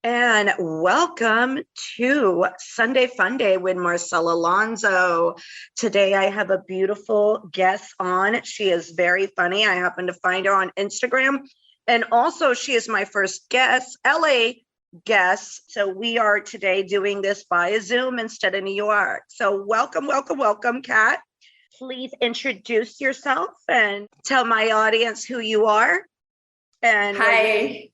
And welcome to Sunday Funday with Marcela Alonso. Today I have a beautiful guest on. She is very funny. I happen to find her on Instagram. And also she is my first guest, LA guest. So we are today doing this via Zoom instead of New York. So welcome, Cat. Please introduce yourself and tell my audience who you are. And hi.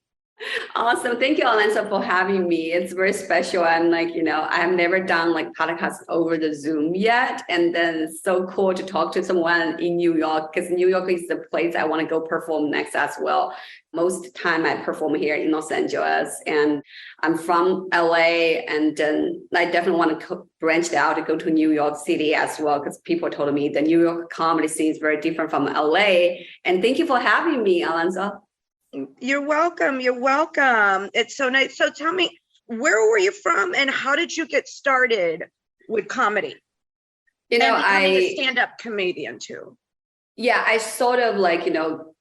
Awesome. Thank you, Alonso, for having me. It's very special. I'm I've never done podcasts over the Zoom yet. And then it's so cool to talk to someone in New York, because New York is the place I want to go perform next as well. Most time I perform here in Los Angeles, and I'm from LA, and then I definitely want to branch out to go to New York City as well, because people told me the New York comedy scene is very different from LA. And thank you for having me, Alonso. You're welcome. It's so nice. So tell me, where were you from and how did you get started with comedy? I'm a stand-up comedian too. Yeah, I sort of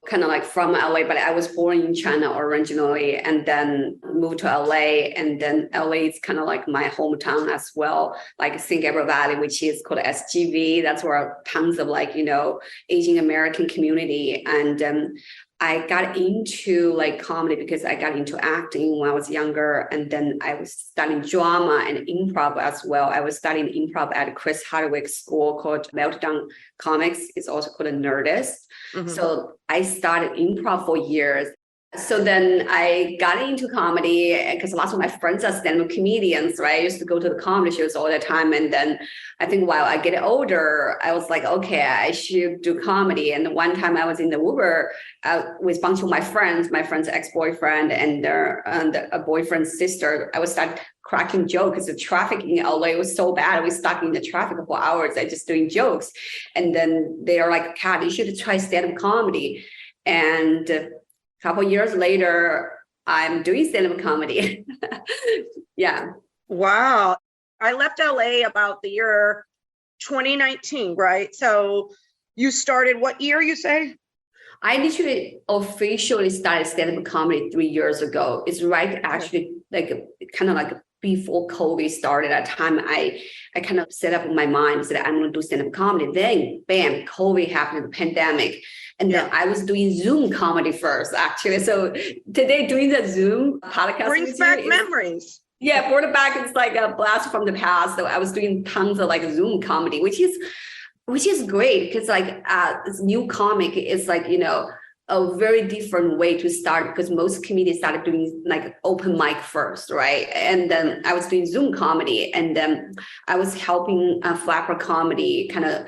kind of from LA, but I was born in China originally and then moved to LA. And then LA is kind of like my hometown as well, like San Gabriel Valley, which is called SGV. That's where tons of Asian American community. And I got into comedy because I got into acting when I was younger. And then I was studying drama and improv as well. I was studying improv at Chris Hardwick school called Meltdown Comics. It's also called a Nerdist. Mm-hmm. So I started improv for years. So then I got into comedy because lots of my friends are stand-up comedians, right? I used to go to the comedy shows all the time. And then I think while I get older, I was like, okay, I should do comedy. And one time I was in the Uber with a bunch of my friend's ex-boyfriend and a boyfriend's sister. I was start cracking jokes because the traffic in LA was so bad. We stuck in the traffic for hours. I just doing jokes. And then they are like, Kat, you should try stand-up comedy. And a couple of years later, I'm doing stand-up comedy. Yeah. Wow. I left LA about the year 2019, right? So you started what year, you say? I literally officially started stand-up comedy 3 years ago. It's right, actually, kind of before COVID started. At that time, I kind of set up in my mind, said I'm going to do stand-up comedy. Then, bam, COVID happened, the pandemic. And then I was doing Zoom comedy first, actually. So today, doing the Zoom podcast brings back memories. Yeah, brought it back. It's like a blast from the past. So I was doing tons of Zoom comedy, which is great because this new comic is a very different way to start, because most comedians started doing open mic first, right? And then I was doing Zoom comedy, and then I was helping Flapper Comedy kind of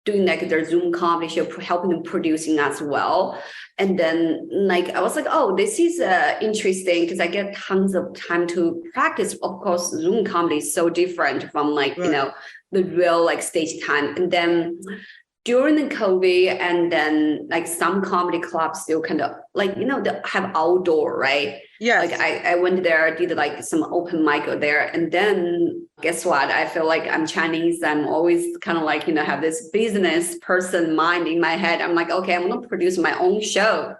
doing their Zoom comedy show, helping them producing as well. And then I was like, oh, this is interesting because I get tons of time to practice. Of course, Zoom comedy is so different from the real stage time. And then during the COVID, and then some comedy clubs still kind of they have outdoor, right? Yeah. I went there, did some open mic there, and then guess what? I feel like I'm Chinese. I'm always kind of have this business person mind in my head. I'm like, okay, I'm gonna produce my own show.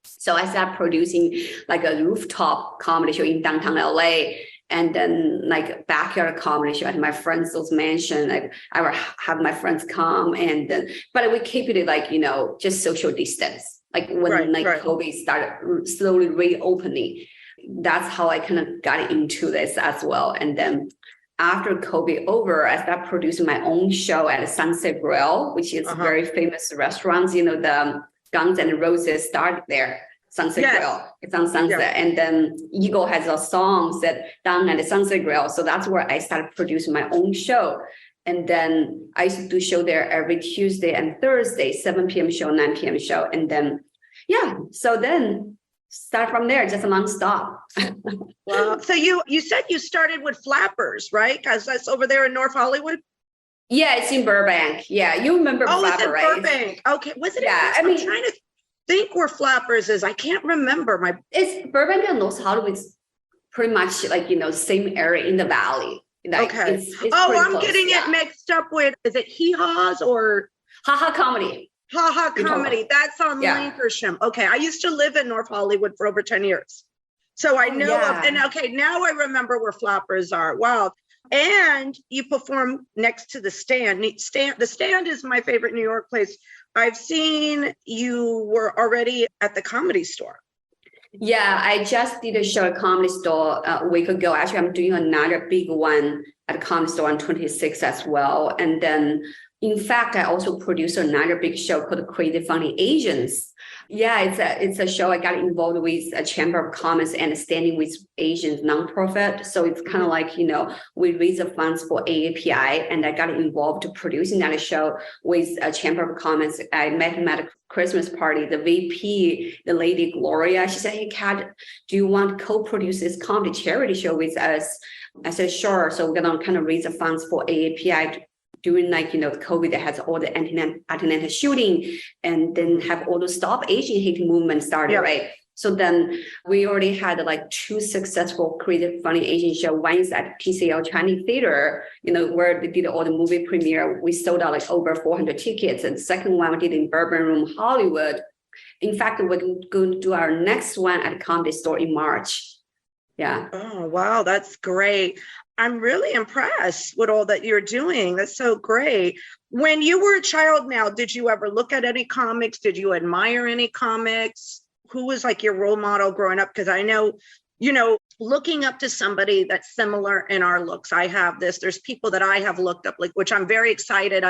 So I started producing a rooftop comedy show in downtown LA. And then backyard comedy show at my friend's mansion. I would have my friends come, and then, but we keep it just social distance. When COVID started slowly reopening, that's how I kind of got into this as well. And then after COVID over, I started producing my own show at Sunset Grill, which is a very famous restaurant. The Guns and Roses started there. Sunset Grill. It's on Sunset. Yeah. And then Eagle has a song set down at the Sunset Grill. So that's where I started producing my own show. And then I used to do show there every Tuesday and Thursday, 7 p.m. show, 9 p.m. show. And then, so then start from there, just nonstop. Wow. So you said you started with Flappers, right? Because that's over there in North Hollywood? Yeah, it's in Burbank. Yeah, you remember Flapper, right? Burbank. Okay. Was it? Yeah, I'm trying to think where Flappers is. I can't remember. It's Burbank and Los Hollywood is pretty much same area in the valley. Okay. It's I'm close, getting it mixed up with, is it Hee Haws or Haha Comedy? Ha Ha Comedy. That's on Yeah. Lankershim. Okay. I used to live in North Hollywood for over 10 years. So I Oh, know of, yeah. and okay, now I remember where Flappers are. Wow. And you perform next to the Stand. The Stand is my favorite New York place. I've seen you were already at the Comedy Store. Yeah, I just did a show at Comedy Store a week ago. Actually, I'm doing another big one at Comedy Store on 26 as well. And then, in fact, I also produce another big show called Crazy Funny Asians. Yeah, it's a show I got involved with a Chamber of Commerce and Standing with Asians nonprofit. So it's kind of like, we raise the funds for AAPI, and I got involved producing that show with a Chamber of Commerce. I met him at a Christmas party. The VP, the lady Gloria, she said, "Hey, Kat, do you want to co-produce this comedy charity show with us?" I said, "Sure." So we're gonna kind of raise the funds for AAPI during COVID that has all the anti-natal shooting, and then have all the Stop Asian Hate movement started, Yeah. right? So then we already had like 2 successful Creative Funny Asian show. One is at PCL Chinese Theater, where they did all the movie premiere. We sold out like over 400 tickets. And the second one we did in Bourbon Room, Hollywood. In fact, we're going to do our next one at Comedy Store in March. Yeah. Oh, wow. That's great. I'm really impressed with all that you're doing. That's so great. When you were a child now, did you ever look at any comics? Did you admire any comics? Who was like your role model growing up? Because I know, looking up to somebody that's similar in our looks. I have this. There's people that I have looked up, like, which I'm very excited.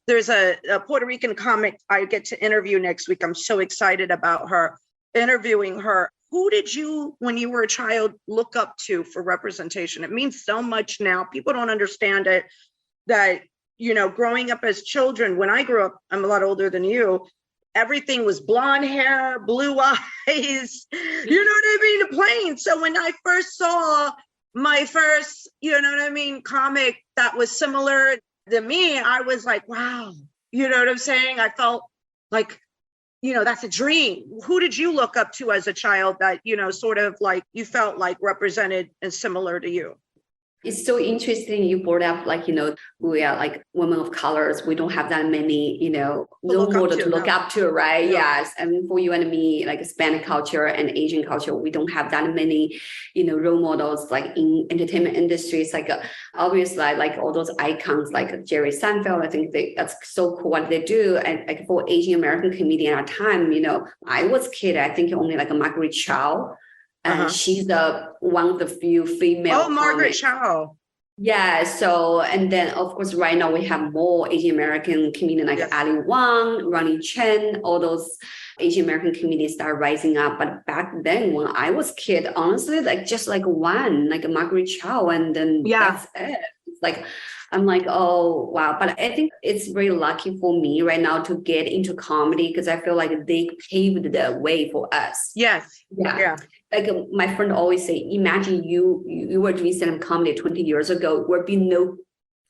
There's a Puerto Rican comic I get to interview next week. I'm so excited about her, interviewing her. Who did you, when you were a child, look up to for representation? It means so much now. People don't understand it, that, growing up as children, when I grew up, I'm a lot older than you, everything was blonde hair, blue eyes, you know what I mean? Plain. So when I first saw my first, comic that was similar to me, I was like, wow, you know what I'm saying? I felt like, that's a dream. Who did you look up to as a child that, sort of like you felt like represented and similar to you? It's so interesting you brought up, we are like women of colors. We don't have that many, role model to look up to, right? Yeah. Yes. And for you and me, like Hispanic culture and Asian culture, we don't have that many, role models like in entertainment industries. Like obviously, like all those icons like Jerry Seinfeld. I think that's so cool what they do. And like for Asian American comedian at a time, I was a kid. I think only like a Margaret Cho. And she's one of the few female. Oh, Margaret Cho. Yeah. So, and then of course, right now we have more Asian American comedians like Ali Wong, Ronnie Chen, all those Asian American comedians that are rising up. But back then, when I was a kid, honestly, like just like one, like Margaret Cho, and then that's it. It's like, I'm like, oh, wow. But I think it's very lucky for me right now to get into comedy, because I feel like they paved the way for us. Yes. Yeah. Like my friend always say, imagine you were doing stand-up comedy 20 years ago, there would be no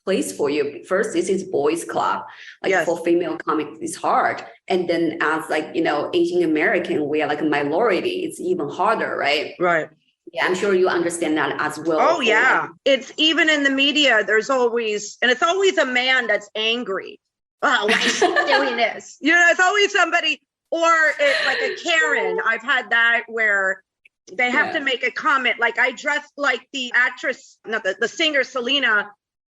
place for you. First, this is boys club. Like for female comics, it's hard. And then as like, Asian American, we are like a minority. It's even harder, right? Right. Yeah, I'm sure you understand that as well. Oh, yeah. It's even in the media, there's always, and it's always a man that's angry. Oh, why is she doing this? It's always somebody, or it's like a Karen. I've had that where they have to make a comment. Like I dressed like the actress, not the singer Selena,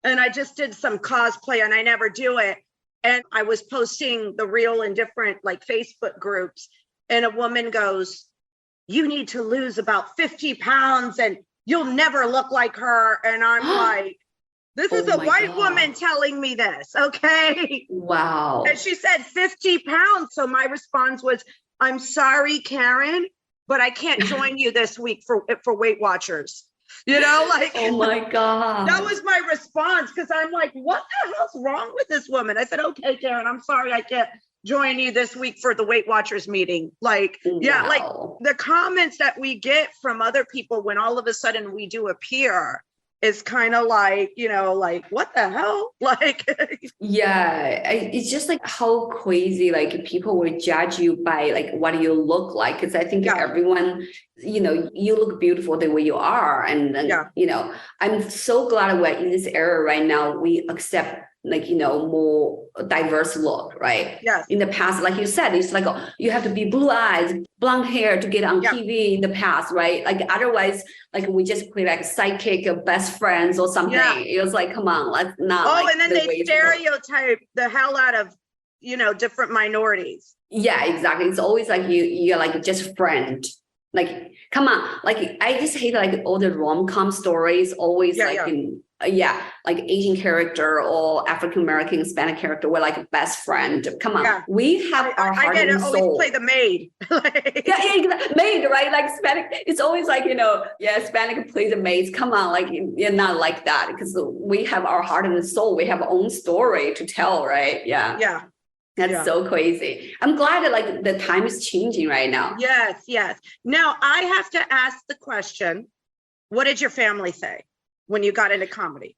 and I just did some cosplay, and I never do it. And I was posting the reel in different like Facebook groups, and a woman goes, "You need to lose about 50 pounds and you'll never look like her." And I'm like, this is a white woman telling me this. Okay. Wow. And she said 50 pounds. So my response was, "I'm sorry, Karen, but I can't join you this week for Weight Watchers." Oh my God. That was my response, because I'm like, what the hell's wrong with this woman? I said, "Okay, Karen, I'm sorry, I can't join you this week for the Weight Watchers meeting." Like, like the comments that we get from other people when all of a sudden we do appear is kind of like, like, what the hell? Like, it's just like how crazy, like people will judge you by like what you look like. Because I think everyone, you look beautiful the way you are. And then, I'm so glad we're in this era right now. We accept like, more diverse look, right? Yes. In the past, like you said, it's like, you have to be blue eyes, blonde hair to get on TV in the past, right? Like otherwise, like we just play like sidekick or best friends or something. Yeah. It was like, come on, let's not. Oh, like and then they stereotype the hell out of, different minorities. Yeah, exactly. It's always like you're like just friend. Like, come on. Like, I just hate like all the rom-com stories, always like Asian character or African American Hispanic character were like a best friend. Come on. Yeah. We have our heart and soul. Always play the maid. Maid, right? Like Hispanic. It's always like, Hispanic play the maids. Come on, like you're not like that, because we have our heart and soul. We have our own story to tell, right? Yeah. Yeah. That's so crazy. I'm glad that like the time is changing right now. Yes, yes. Now I have to ask the question, what did your family say when you got into comedy?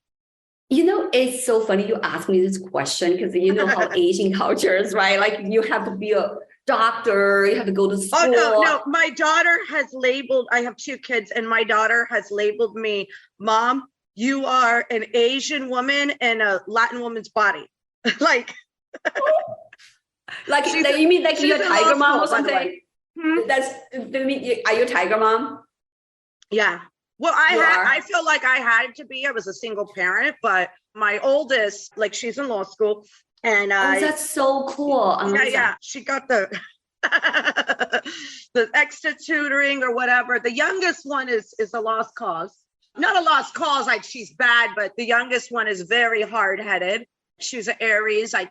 It's so funny you ask me this question, because how Asian cultures, right? Like you have to be a doctor, you have to go to school. Oh, no. My daughter has labeled, I have 2 kids, and my daughter has labeled me, Mom, you are an Asian woman in a Latin woman's body. Like you mean like you're a tiger mom or something? Are you a tiger mom? Yeah. Well, I feel like I had to be. I was a single parent, but my oldest, like she's in law school, and that's so cool. Yeah. She got the the extra tutoring or whatever. The youngest one is a lost cause. Not a lost cause, like she's bad, but the youngest one is very hard-headed. She's an Aries. I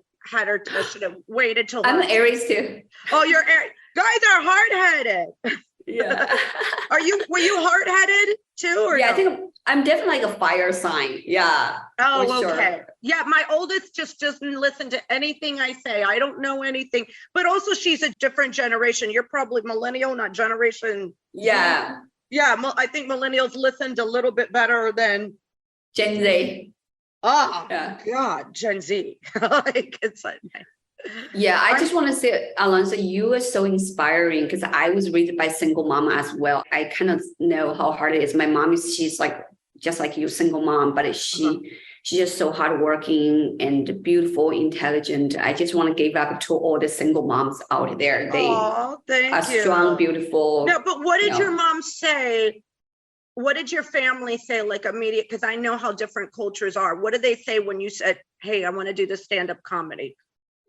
should have waited till. I'm an Aries too. Oh, you're Aries. Guys are hard-headed. Yeah. Were you hard-headed too? Or I think I'm definitely like a fire sign. Yeah. Oh, okay. Sure. Yeah, my oldest just doesn't listen to anything I say. I don't know anything. But also she's a different generation. You're probably millennial, not generation. Yeah. Yeah, I think millennials listened a little bit better than Gen Z. Oh, yeah. God, Gen Z. I just want to say, Alonso, you are so inspiring, because I was raised by a single mom as well. I kind of know how hard it is. My mom she's like just like you, single mom, but she's just so hardworking and beautiful, intelligent. I just want to give up to all the single moms out there. They are strong, beautiful. No, but what did your mom say? What did your family say, like immediate? Because I know how different cultures are. What did they say when you said, hey, I want to do the stand-up comedy?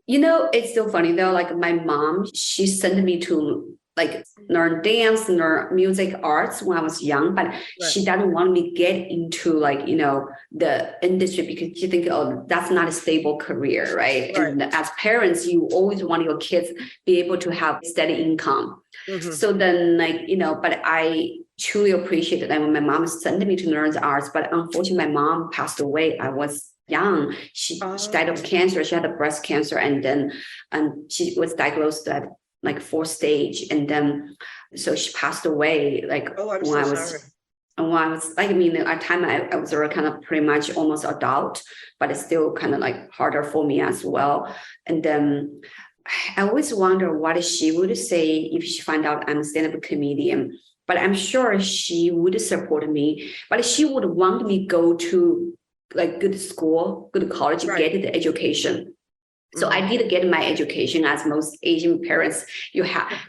It's so funny though. Like my mom, she sent me to like learn dance, learn music arts when I was young, but she doesn't want me to get into like, the industry, because she thinks, oh, that's not a stable career, right? And as parents, you always want your kids be able to have steady income. Mm-hmm. So then but I truly appreciated that when my mom sent me to learn the arts, but unfortunately my mom passed away. I was young. She died of cancer. She had a breast cancer, and she was diagnosed at like 4th stage, and then so she passed away. Like when I was like, at the time I was already kind of pretty much almost adult, but it's still kind of like harder for me as well. And then I always wonder what she would say if she found out I'm a stand-up comedian. But I'm sure she would support me, but she would want me go to like good school, good college, get the education. So I did get my education, as most Asian parents,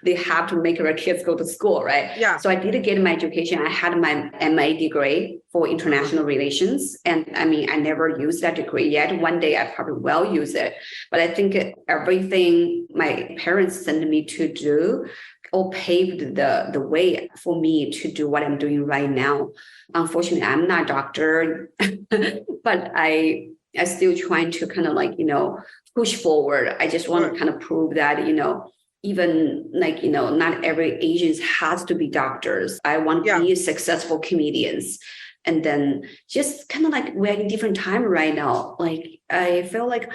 they have to make their kids go to school, right? Yeah. So I did get my education. I had my MA degree for international relations. And I never used that degree yet. One day I probably will use it. But I think everything my parents sent me to do all paved the way for me to do what I'm doing right now. Unfortunately, I'm not a doctor, but I still trying to kind of like, push forward. I just want to kind of prove that, even like, not every Asian has to be doctors. I want to be successful comedians. And then just kind of like we're in different time right now. Like, I feel like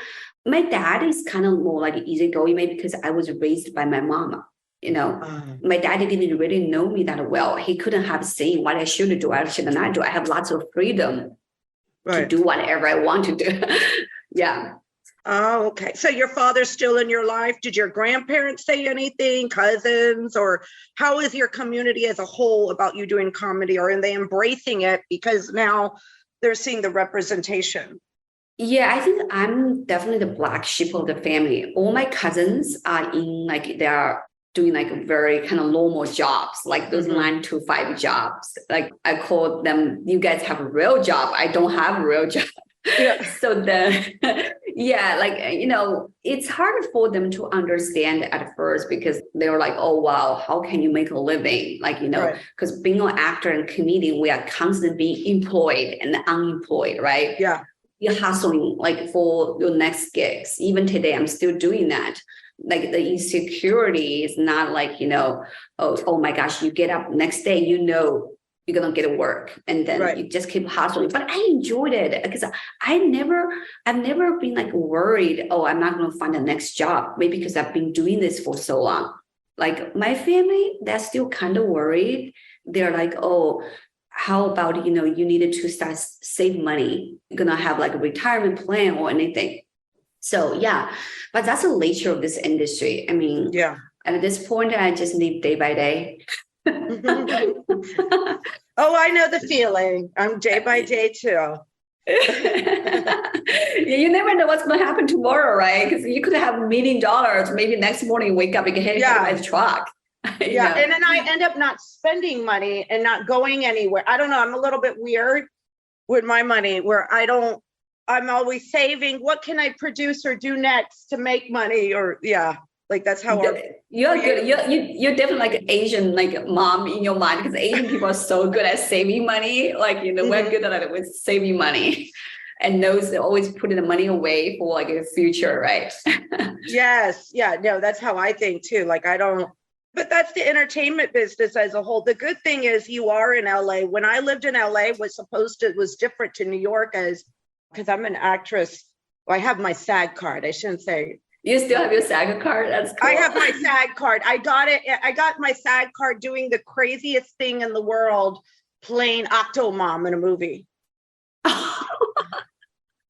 my dad is kind of more like easygoing, maybe because I was raised by my mom. My daddy didn't really know me that well. He couldn't have seen what I should do, I should not do. I have lots of freedom to do whatever I want to do. Yeah. Oh, okay. So your father's still in your life. Did your grandparents say anything, cousins, or how is your community as a whole about you doing comedy? Or are they embracing it because now they're seeing the representation? Yeah, I think I'm definitely the black sheep of the family. All my cousins are in like they are doing like very kind of normal jobs, like those Mhm. 9 to 5 jobs. Like I call them, you guys have a real job. I don't have a real job. Yeah. So yeah, like, it's hard for them to understand at first because they were like, oh, wow, how can you make a living? Like, Right. because being an actor and comedian, we are constantly being employed and unemployed, right? Yeah. You're hustling like for your next gigs. Even today, I'm still doing that. Like the insecurity is not like, oh my gosh, you get up next day, you're gonna get to work and then Right. you just keep hustling. But I enjoyed it because I've never been like worried, oh, I'm not gonna find the next job. Maybe because I've been doing this for so long. Like my family, they're still kind of worried. They're like, oh, how about you needed to start save money, you're gonna have like a retirement plan or anything. So yeah, but that's the nature of this industry. I mean, Yeah. at this point I just live day by day. Oh, I know the feeling. I'm day by day too. You never know what's going to happen tomorrow, right? Because you could have $1 million, maybe next morning you wake up and get hit by Yeah. the truck. Yeah. And then I end up not spending money and not going anywhere. I don't know. I'm a little bit weird with my money where I'm always saving. What can I produce or do next to make money? Or yeah, like that's how You're good. You're definitely like an Asian like mom in your mind because Asian people are so good at saving money. Like we're good at it with saving money, and knows they're always putting the money away for like a future, right? Yes. Yeah. No, that's how I think too. Like I don't, but that's the entertainment business as a whole. The good thing is you are in LA. When I lived in LA was different to New York as because I'm an actress. Well, I have my SAG card. I shouldn't say. You still have your SAG card? That's cool. I have my SAG card. I got it. I got my SAG card doing the craziest thing in the world, playing Octomom in a movie.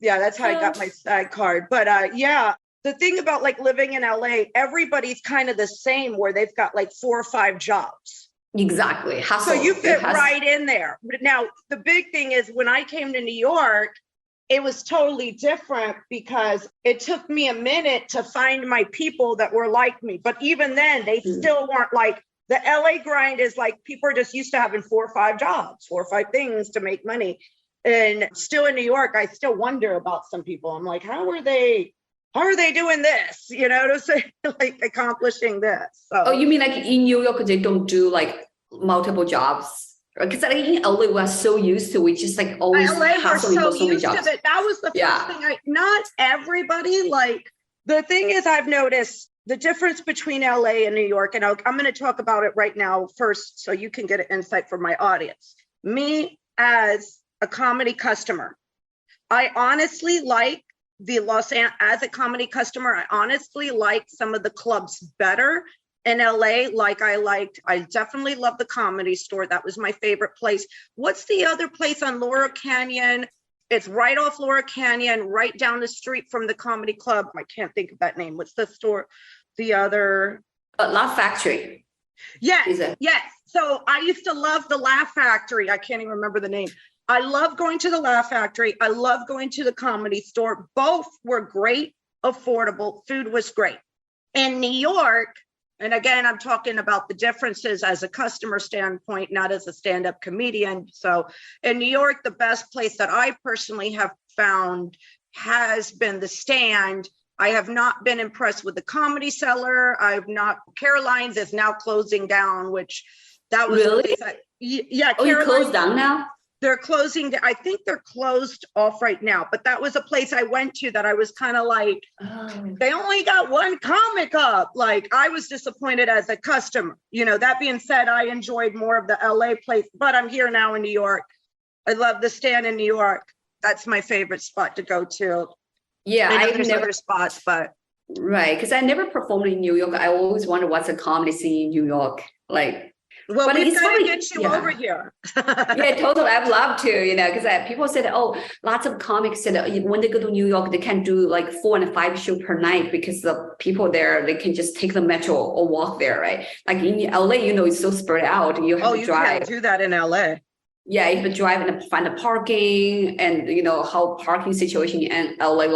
Yeah, that's how I got my SAG card. But yeah, the thing about like living in LA, everybody's kind of the same where they've got like 4 or 5 jobs. Exactly. Hustle. So you fit right in there. But now the big thing is when I came to New York, it was totally different because it took me a minute to find my people that were like me. But even then, they still weren't like the LA grind is like people are just used to having 4 or 5 jobs, 4 or 5 things to make money. And still in New York, I still wonder about some people. I'm like, how are they doing this? To say like accomplishing this. So. Oh, you mean like in New York, they don't do like multiple jobs? Because like in LA, we're so used to we just like always LA, we're so many used to jobs. it. That was the first thing. Not everybody like the thing is I've noticed the difference between LA and New York, and I'm going to talk about it right now first, so you can get an insight from my audience. Me as a comedy customer, I honestly like as a comedy customer, I honestly like some of the clubs better in LA. I definitely love the Comedy Store. That was my favorite place. What's the other place on Laurel Canyon? It's right off Laurel Canyon, right down the street from the comedy club. I can't think of that name. What's the store? The other Laugh Factory. Yes. So I used to love the Laugh Factory. I can't even remember the name. I love going to the Laugh Factory. I love going to the Comedy Store. Both were great, affordable. Food was great. In New York, and again, I'm talking about the differences as a customer standpoint, not as a stand-up comedian. So in New York, the best place that I personally have found has been the Stand. I have not been impressed with the Comedy Cellar. Caroline's is now closing down, which that was really? Yeah. Oh, you closed down now? They're closing. I think they're closed off right now, but that was a place I went to that I was kind of like, They only got one comic up. Like I was disappointed as a customer. That being said, I enjoyed more of the LA place, but I'm here now in New York. I love the Stand in New York. That's my favorite spot to go to. Yeah, I know there's other spots, but. Right, because I never performed in New York. I always wonder what's a comedy scene in New York like. Well, but we've got to get you over here. Yeah, totally. I'd love to, because people said, oh, lots of comics said when they go to New York, they can do like 4 and 5 shows per night because the people there, they can just take the metro or walk there, right? Like in LA, it's so spread out. You have to drive. You can't do that in LA. Yeah, if you drive and find the parking and, how parking situation in LA,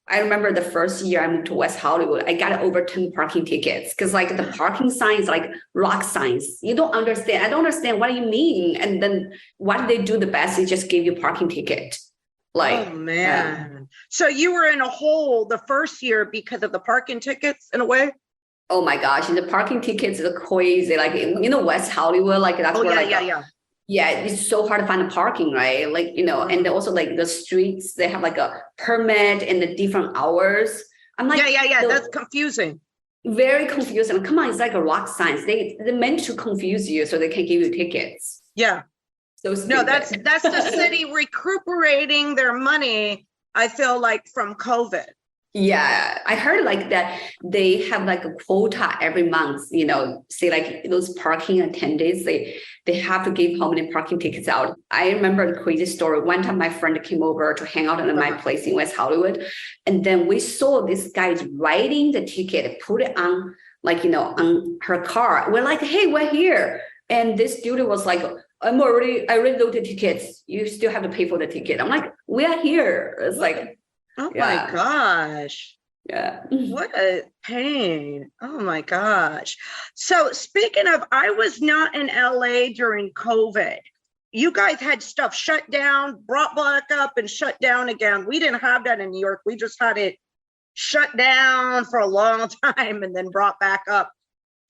I remember the first year I moved to West Hollywood, I got over 10 parking tickets because the parking sign is like rock signs. You don't understand. I don't understand what you mean. And then what they do the best is just give you parking ticket. Oh man. So you were in a hole the first year because of the parking tickets in a way? Oh my gosh. And the parking tickets are crazy. West Hollywood, that's where yeah, it's so hard to find the parking, right? And also the streets, they have a permit and the different hours. I'm like, yeah. That's confusing. Very confusing. Come on, it's like a rock science. They're meant to confuse you so they can give you tickets. Yeah. So stupid. No, that's the city recuperating their money, I feel like, from COVID. Yeah, I heard that they have a quota every month, say those parking attendants, they have to give how many parking tickets out. I remember the crazy story. One time my friend came over to hang out in my place in West Hollywood. And then we saw this guy's writing the ticket, put it on on her car. We're like, hey, we're here. And this dude was like, I already loaded tickets. You still have to pay for the ticket. I'm like, we are here. It's like, oh my gosh. Yeah. What a pain. Oh my gosh. So speaking of, I was not in LA during COVID. You guys had stuff shut down, brought back up and shut down again. We didn't have that in New York. We just had it shut down for a long time and then brought back up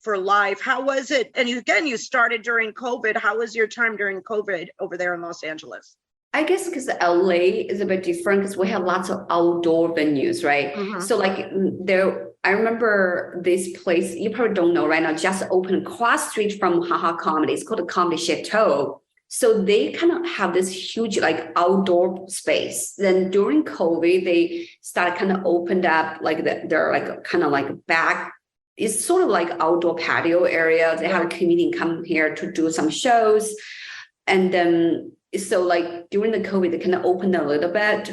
for life. How was it? And you started during COVID. How was your time during COVID over there in Los Angeles? I guess because LA is a bit different because we have lots of outdoor venues, right? Mm-hmm. So I remember this place, you probably don't know right now, just opened across street from Haha Comedy. It's called the Comedy Chateau. So they kind of have this huge outdoor space. Then during COVID, they started kind of opened up they're kind of back. It's sort of like outdoor patio area. They have a comedian come here to do some shows. And then so during the COVID, they kind of opened a little bit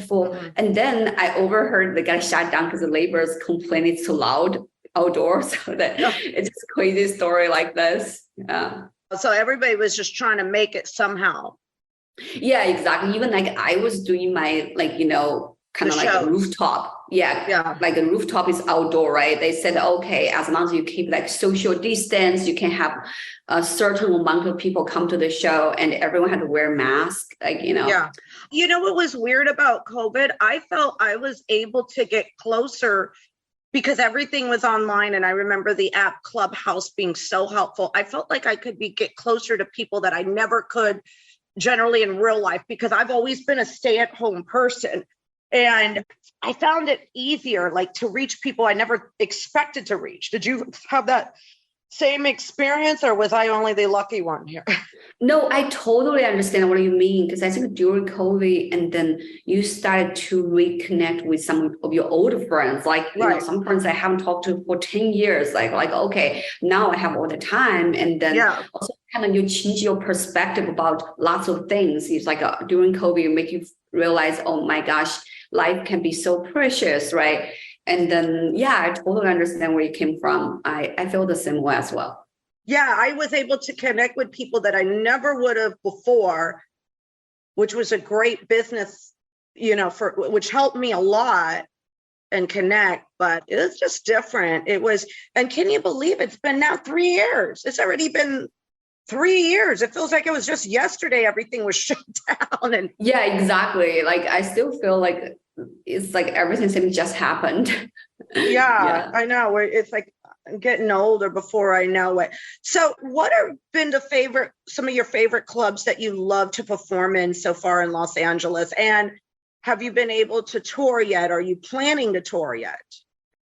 and then I overheard they got shut down because the neighbors complained it's too loud outdoors. So it's just a crazy story like this. Yeah. So everybody was just trying to make it somehow. Yeah, exactly. Even I was doing my kind of a rooftop. Yeah. Like the rooftop is outdoor, right? They said, okay, as long as you keep social distance, you can have a certain amount of people come to the show and everyone had to wear masks, Yeah. You know what was weird about COVID? I felt I was able to get closer because everything was online. And I remember the app Clubhouse being so helpful. I felt like I could get closer to people that I never could generally in real life because I've always been a stay-at-home person. And I found it easier, to reach people I never expected to reach. Did you have that same experience or was I only the lucky one here? No, I totally understand what you mean because I think during COVID and then you started to reconnect with some of your older friends, some friends I haven't talked to for 10 years, okay, now I have all the time. And then also kind of you change your perspective about lots of things. It's during COVID, it make you realize, oh my gosh, life can be so precious, right? And then, I totally understand where you came from. I feel the same way as well. Yeah, I was able to connect with people that I never would have before, which was a great business, which helped me a lot and connect, but it was just different. And can you believe it's been now 3 years? It's already been 3 years. It feels like it was just yesterday everything was shut down. And yeah, exactly. I still feel it's everything just happened. Yeah, I know. It's I'm getting older before I know it. So what have been some of your favorite clubs that you love to perform in so far in Los Angeles? And have you been able to tour yet? Are you planning to tour yet?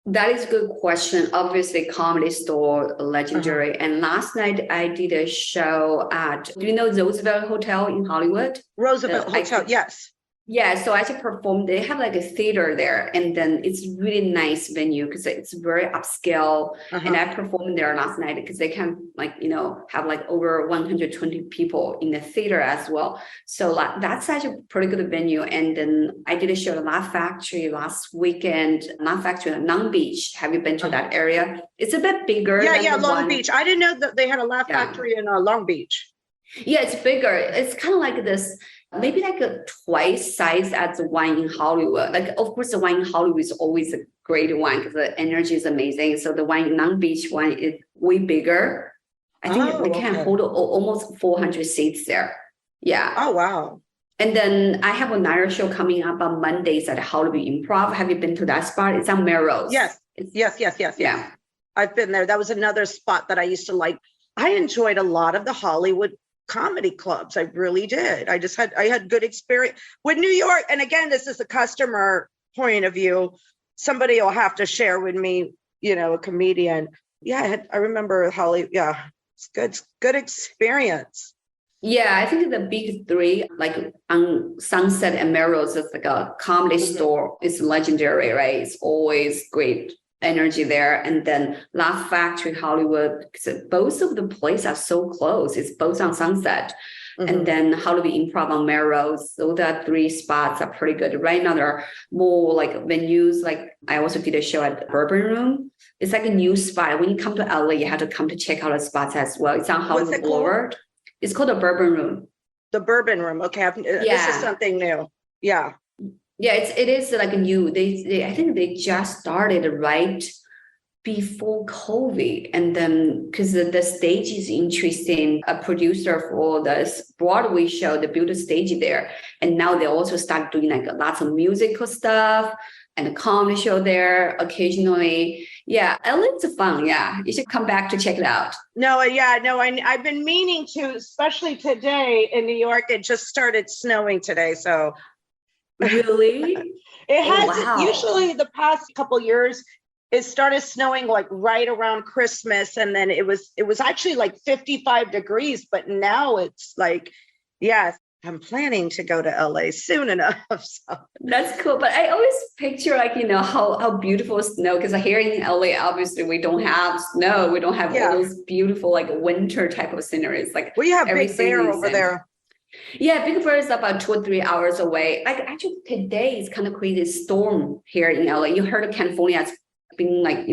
That is a good question. Obviously, Comedy Store, legendary. And last night I did a show at, do you know Roosevelt Hotel in Hollywood? Roosevelt Hotel, yes. Yeah, so I just performed. They have a theater there, and then it's really nice venue because it's very upscale. And I performed there last night because they can have over 120 people in the theater as well. So that's such a pretty good venue. And then I did a show at Laugh Factory last weekend. Laugh Factory in Long Beach. Have you been to that area? It's a bit bigger. Yeah, Long Beach. I didn't know that they had a Laugh Factory in Long Beach. Yeah, it's bigger. It's kind of like this, maybe like a twice size as the one in Hollywood. Like, of course, the one in Hollywood is always a great one because the energy is amazing. So the one in Long Beach one is way bigger. I think Oh, they can okay. hold almost 400 seats there. Yeah. Oh, wow. And then I have another show coming up on Mondays at Hollywood Improv. Have you been to that spot? It's on Melrose. Yes, yes. Yeah. I've been there. That was another spot that I used to like. I enjoyed a lot of the Hollywood comedy clubs. I really did. I had good experience with New York. And again, this is a customer point of view. Somebody will have to share with me, a comedian. Yeah, I remember Hollywood. Yeah, it's good experience. Yeah, I think the big three, like on Sunset and Melrose, it's like a comedy store. It's legendary, right? It's always great energy there. And then Laugh Factory, Hollywood, because both of the places are so close. It's both on Sunset. And then Hollywood Improv on Melrose. So the three spots are pretty good. Right now, there are more like venues. Like I also did a show at Bourbon Room. It's like a new spot. When you come to LA, you have to come to check out the spots as well. It's on Hollywood Boulevard. It's called the Bourbon Room. The Bourbon Room. Okay. This is something new. Yeah. Yeah, it is like new. They I think they just started right before COVID. And then because the stage is interesting, a producer for this Broadway show, they built a stage there. And now they also start doing like lots of musical stuff and a comedy show there occasionally. Yeah, it's fun. Yeah, you should come back to check it out. I've been meaning to, especially today in New York. It just started snowing today, so really, it has. Usually, the past couple years, it started snowing like right around Christmas, and then it was actually like 55 degrees, but now it's like, yeah. I'm planning to go to LA soon enough. So. That's cool. But I always picture like, how beautiful snow, because here in LA, obviously we don't have snow. We don't have all those beautiful like winter type of sceneries. Like we have Big Bear over there. Yeah, Big Bear is about 2 or 3 hours away. Like actually today is kind of crazy storm here in LA. You heard of California as being like,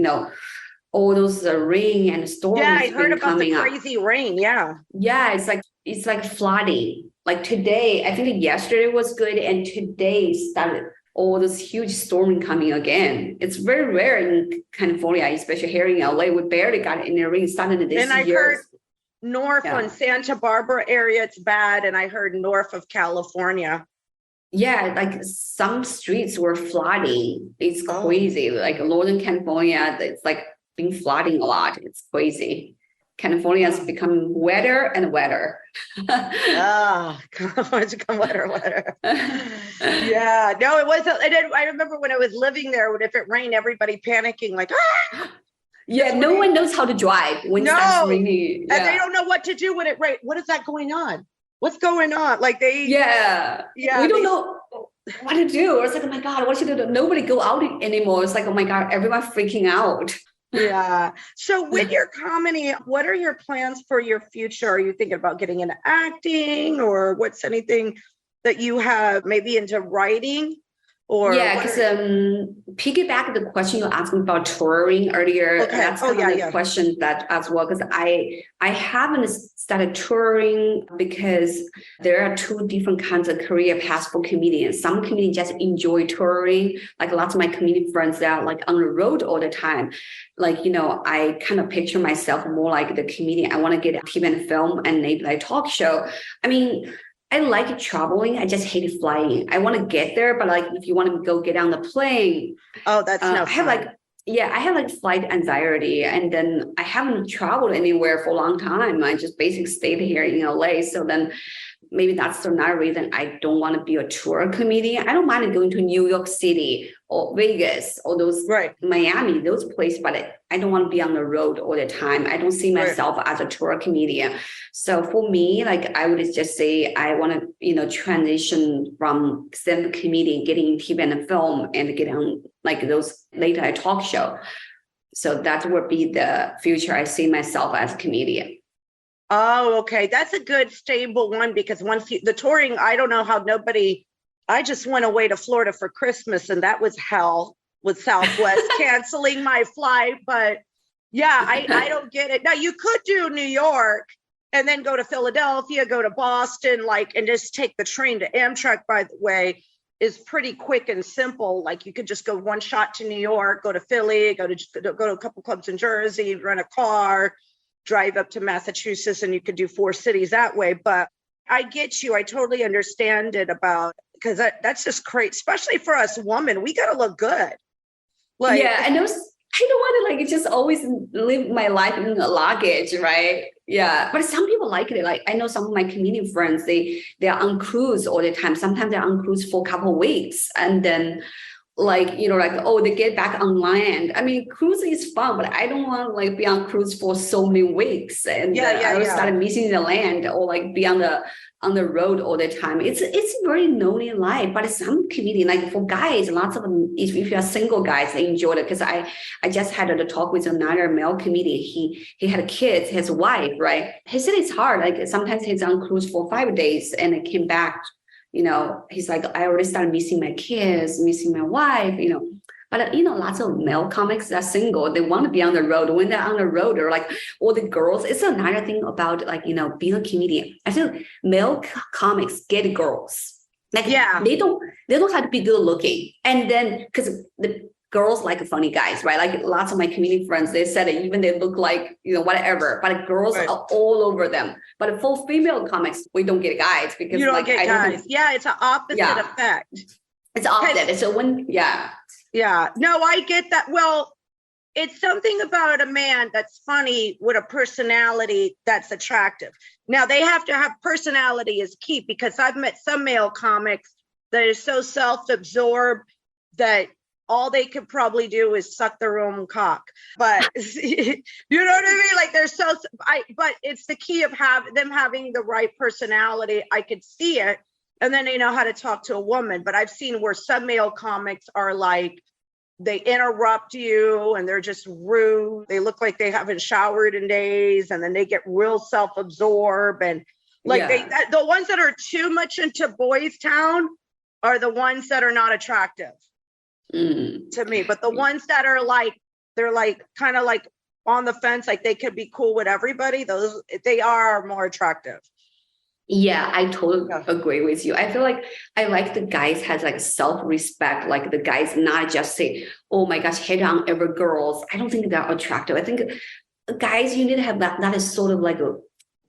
all those rain and storms. Yeah, I heard about the crazy rain. Yeah. Yeah, it's like flooding. Like today, I think yesterday was good, and today started all this huge storm coming again. It's very rare in California, especially here in LA. We barely got any rain started this year. And I heard north on Santa Barbara area, it's bad, and I heard north of California. Yeah, like some streets were flooding. It's crazy. Like Northern California, it's like been flooding a lot. It's crazy. California has become wetter and wetter. California's become wetter. Yeah, no, it wasn't. I remember when I was living there, if it rained, everybody panicking, like, Yeah, no one knows how to drive when it starts raining. And they don't know what to do when it rains. What is that going on? What's going on? Like we don't know what to do. It's like, oh my God, what should I do? Nobody go out anymore. It's like, oh my God, everyone freaking out. Yeah. So with your comedy, what are your plans for your future? Are you thinking about getting into acting, or what's anything that you have maybe into writing? Or because piggyback the question you asked me about touring earlier. Okay. That's the question that as well, because I haven't started touring because there are two different kinds of career paths for comedians. Some comedians just enjoy touring, like lots of my comedian friends that are like on the road all the time. Like, I kind of picture myself more like the comedian. I want to get a TV and film and maybe like talk show. I mean, I like traveling. I just hate flying. I want to get there, but like if you want to go get on the plane, that's no fun. I have like flight anxiety, and then I haven't traveled anywhere for a long time. I just basically stayed here in LA. So then maybe that's another reason I don't want to be a tour comedian. I don't mind going to New York City or Vegas or those Miami, those places, but I don't want to be on the road all the time. I don't see myself as a tour comedian. So for me, like I would just say I want to, transition from stand-up comedian, getting TV and film, and get on like those late night talk show. So that would be the future. I see myself as a comedian. Oh, okay. That's a good stable one, because the touring, I don't know how I just went away to Florida for Christmas, and that was hell with Southwest canceling my flight. But yeah, I don't get it. Now you could do New York, and then go to Philadelphia, go to Boston, like, and just take the train to Amtrak, by the way, is pretty quick and simple. Like you could just go one shot to New York, go to Philly, go to a couple clubs in Jersey, rent a car, drive up to Massachusetts, and you could do 4 cities that way. But I get you. I totally understand it about, because that's just great, especially for us women. We got to look good. Like, yeah, and those, I don't want to like just always live my life in the luggage, right? Yeah, but some people like it. Like I know some of my comedian friends, they're on cruise all the time. Sometimes they're on cruise for a couple of weeks, and then like like oh, they get back on land. I mean, cruise is fun, but I don't want to like be on cruise for so many weeks, and I will start missing the land, or like be on the road all the time. It's very lonely life. But some comedian, like for guys, lots of them, if you're single guys, they enjoy it. Because I just had a talk with another male comedian. He had kids, his wife, right? He said it's hard. Like sometimes he's on cruise for 5 days and it came back. He's like, I already started missing my kids, missing my wife. But lots of male comics are single. They want to be on the road. When they're on the road, they're like all the girls. It's another thing about like being a comedian. I feel male comics get girls. Like they don't have to be good looking. And then because the girls like funny guys, right? Like lots of my comedian friends, they said it, even they look like whatever. But girls are all over them. But for female comics, we don't get guys because you don't get guys. Yeah, it's an opposite effect. It's opposite. So when Yeah, no, I get that. Well, it's something about a man that's funny with a personality that's attractive. Now, they have to have personality is key, because I've met some male comics that are so self-absorbed that all they could probably do is suck their own cock. But you know what I mean? Like but it's the key of them having the right personality. I could see it. And then they know how to talk to a woman. But I've seen where some male comics are like, they interrupt you and they're just rude. They look like they haven't showered in days, and then they get real self-absorbed. And like the ones that are too much into Boys Town are the ones that are not attractive to me. But the ones that are like, they're like kind of like on the fence, like they could be cool with everybody, they are more attractive. Yeah, I totally agree with you. I feel like I like the guys has like self-respect, like the guys not just say, oh my gosh, hit on every girls. I don't think they're attractive. I think guys, you need to have that is sort of like a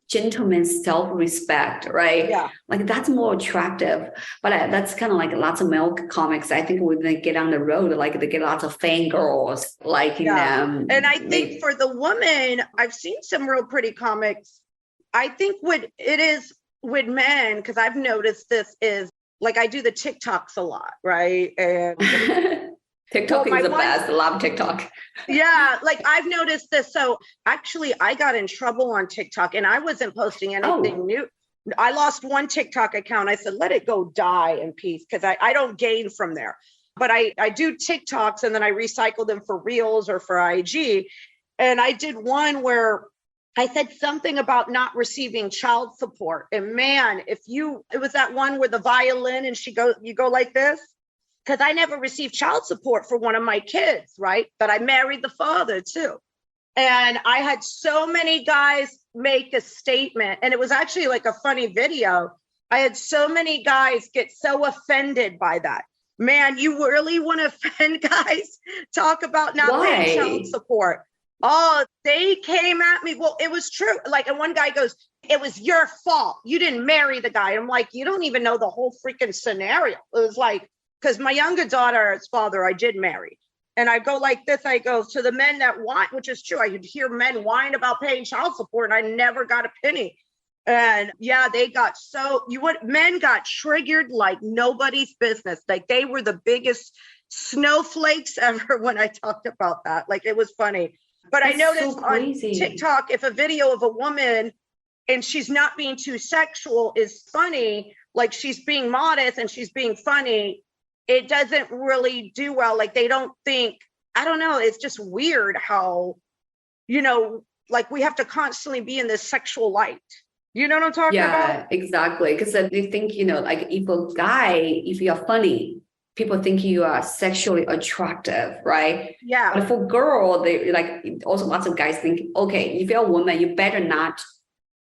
gentleman's self-respect, right? Yeah. Like that's more attractive. But that's kind of like lots of male comics. I think when they get on the road, like they get lots of fangirls liking them. And I think for the woman, I've seen some real pretty comics. I think with men, because I've noticed this is like I do the TikToks a lot, right? And TikTok is the best. I love TikTok. Yeah, like I've noticed this. So actually, I got in trouble on TikTok, and I wasn't posting anything new. I lost one TikTok account. I said, let it go die in peace, because I don't gain from there. But I do TikToks, and then I recycle them for Reels or for IG. And I did one where I said something about not receiving child support. And man, it was that one where the violin and you go like this. Because I never received child support for one of my kids, right? But I married the father too. And I had so many guys make a statement. And it was actually like a funny video. I had so many guys get so offended by that. Man, you really want to offend guys? Talk about not paying child support. Oh, they came at me. Well, it was true. Like, and one guy goes, it was your fault. You didn't marry the guy. I'm like, you don't even know the whole freaking scenario. It was like, because my younger daughter's father, I did marry. And I go like this, I go to the men that whine, which is true. I could hear men whine about paying child support, and I never got a penny. And yeah, men got triggered like nobody's business. Like they were the biggest snowflakes ever when I talked about that. Like it was funny. But I noticed on TikTok, if a video of a woman and she's not being too sexual is funny, like she's being modest and she's being funny, it doesn't really do well. Like they don't think, I don't know, it's just weird how, like we have to constantly be in this sexual light. You know what I'm talking about? Yeah, exactly. Because they think, like if you're funny, people think you are sexually attractive, right? Yeah. But for girl, they like also lots of guys think, okay, if you're a woman, you better not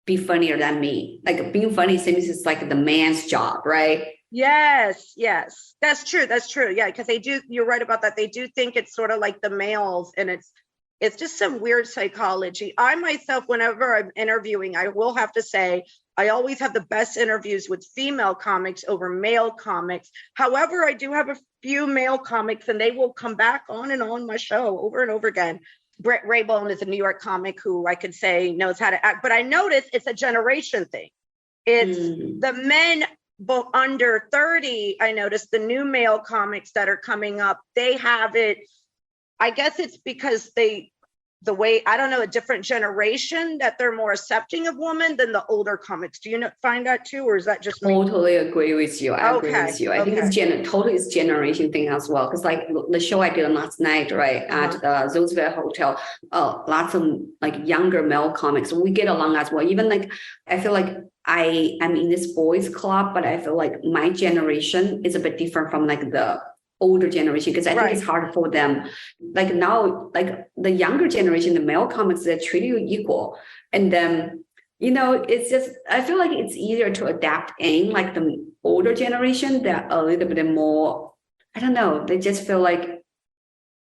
be funnier than me. Like being funny seems it's like the man's job, right? Yes, yes. That's true. That's true. Yeah, because you're right about that. They do think it's sort of like the males, and it's just some weird psychology. I myself, whenever I'm interviewing, I will have to say I always have the best interviews with female comics over male comics. However, I do have a few male comics, and they will come back on and on my show over and over again. Brett Raybone is a New York comic who I could say knows how to act, but I noticed it's a generation thing. It's the men under 30. I noticed the new male comics that are coming up, they have it. I guess it's because the way, I don't know, a different generation that they're more accepting of women than the older comics. Do you find that too, or is that just me? Totally agree with you. I agree with you. I think it's totally it's generation thing as well. Because like the show I did last night, right, at the Roosevelt Hotel, lots of like younger male comics. We get along as well. Even like I feel like I am in this boys club, but I feel like my generation is a bit different from like the older generation, because I think it's hard for them. Like now, like the younger generation, the male comics, they treat you equal. And then, it's just, I feel like it's easier to adapt in. Like the older generation, they're a little bit more, I don't know, they just feel like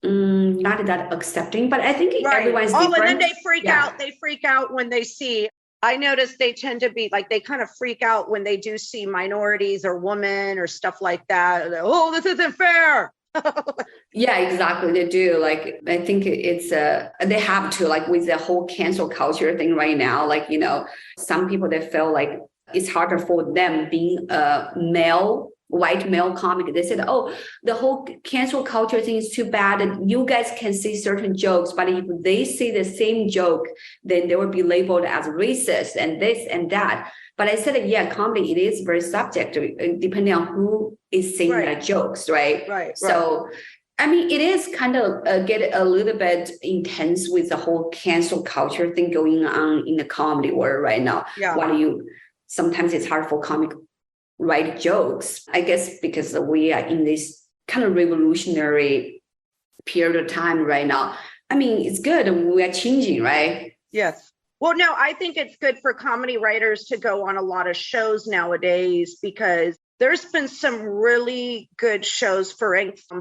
not that accepting, but I think everyone's different. And then they freak out. They freak out when they see, I notice they tend to be like, they kind of freak out when they do see minorities or women or stuff like that. Oh, this isn't fair. Yeah, exactly. They do. Like, I think it's they have to, like with the whole cancel culture thing right now, like, some people, they feel like it's harder for them being a white male comic. They said, oh, the whole cancel culture thing is too bad, and you guys can see certain jokes, but if they see the same joke, then they will be labeled as racist and this and that. But I said, yeah, comedy, it is very subjective, depending on who is saying the jokes, right? So, I mean, it is kind of get a little bit intense with the whole cancel culture thing going on in the comedy world right now. Sometimes it's hard for comic write jokes, I guess, because we are in this kind of revolutionary period of time right now. I mean, it's good. We are changing, right? Yes. Well, no, I think it's good for comedy writers to go on a lot of shows nowadays, because there's been some really good shows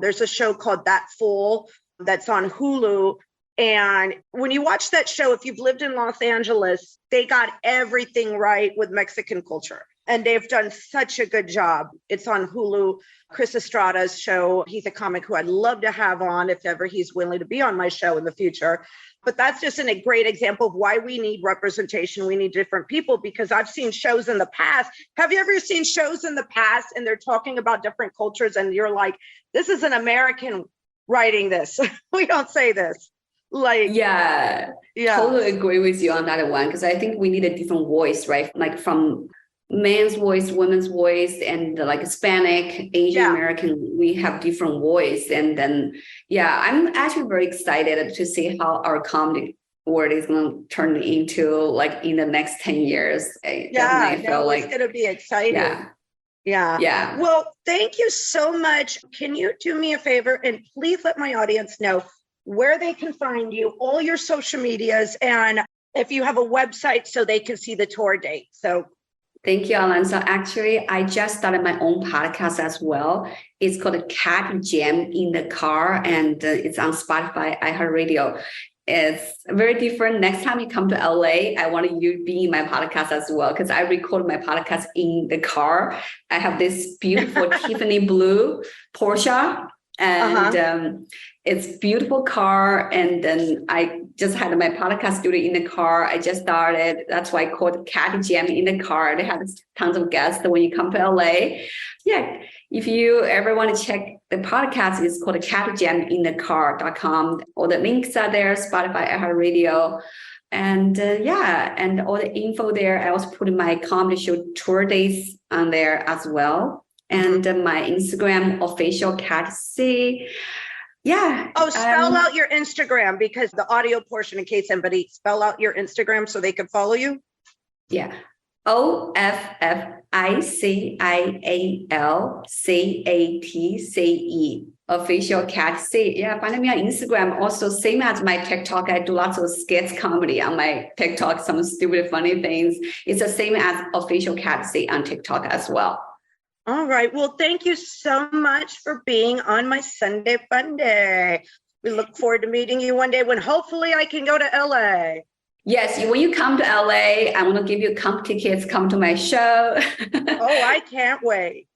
there's a show called That Fool that's on Hulu. And when you watch that show, if you've lived in Los Angeles, they got everything right with Mexican culture. And they've done such a good job. It's on Hulu. Chris Estrada's show. He's a comic who I'd love to have on if ever he's willing to be on my show in the future. But that's just a great example of why we need representation. We need different people, because I've seen shows in the past. Have you ever seen shows in the past and they're talking about different cultures and you're like, this is an American writing this. We don't say this. Like, yeah, totally agree with you on that one, because I think we need a different voice, right? Like from man's voice, women's voice, and like Hispanic, Asian American, we have different voice. And then, I'm actually very excited to see how our comedy world is going to turn into like in the next 10 years. I feel like it's going to be exciting. Yeah. Well, thank you so much. Can you do me a favor and please let my audience know where they can find you, all your social medias, and if you have a website so they can see the tour date. So thank you, Alonso. Actually, I just started my own podcast as well. It's called Cat Jam in the Car, and it's on Spotify, iHeartRadio. It's very different. Next time you come to LA, I want you to be in my podcast as well, because I record my podcast in the car. I have this beautiful Tiffany blue Porsche, and it's beautiful car. And then I just had my podcast studio in the car. I just started. That's why I called Cat Jam in the Car. They have tons of guests when you come to LA. Yeah. If you ever want to check the podcast, it's called catjaminthecar.com. All the links are there, Spotify, iHeartRadio. And and all the info there. I also put my comedy show tour dates on there as well. And my Instagram, official Cat Ce. Yeah. Oh, spell out your Instagram, because the audio portion, in case somebody spell out your Instagram so they can follow you. Yeah. OFFICIALCATCE. Official Cat Ce. Yeah, find me on Instagram. Also, same as my TikTok. I do lots of skits comedy on my TikTok, some stupid funny things. It's the same as Official Cat Ce on TikTok as well. All right. Well, thank you so much for being on my Sunday Funday. We look forward to meeting you one day when hopefully I can go to LA. Yes, when you come to LA, I want to give you comp tickets, come to my show. Oh, I can't wait.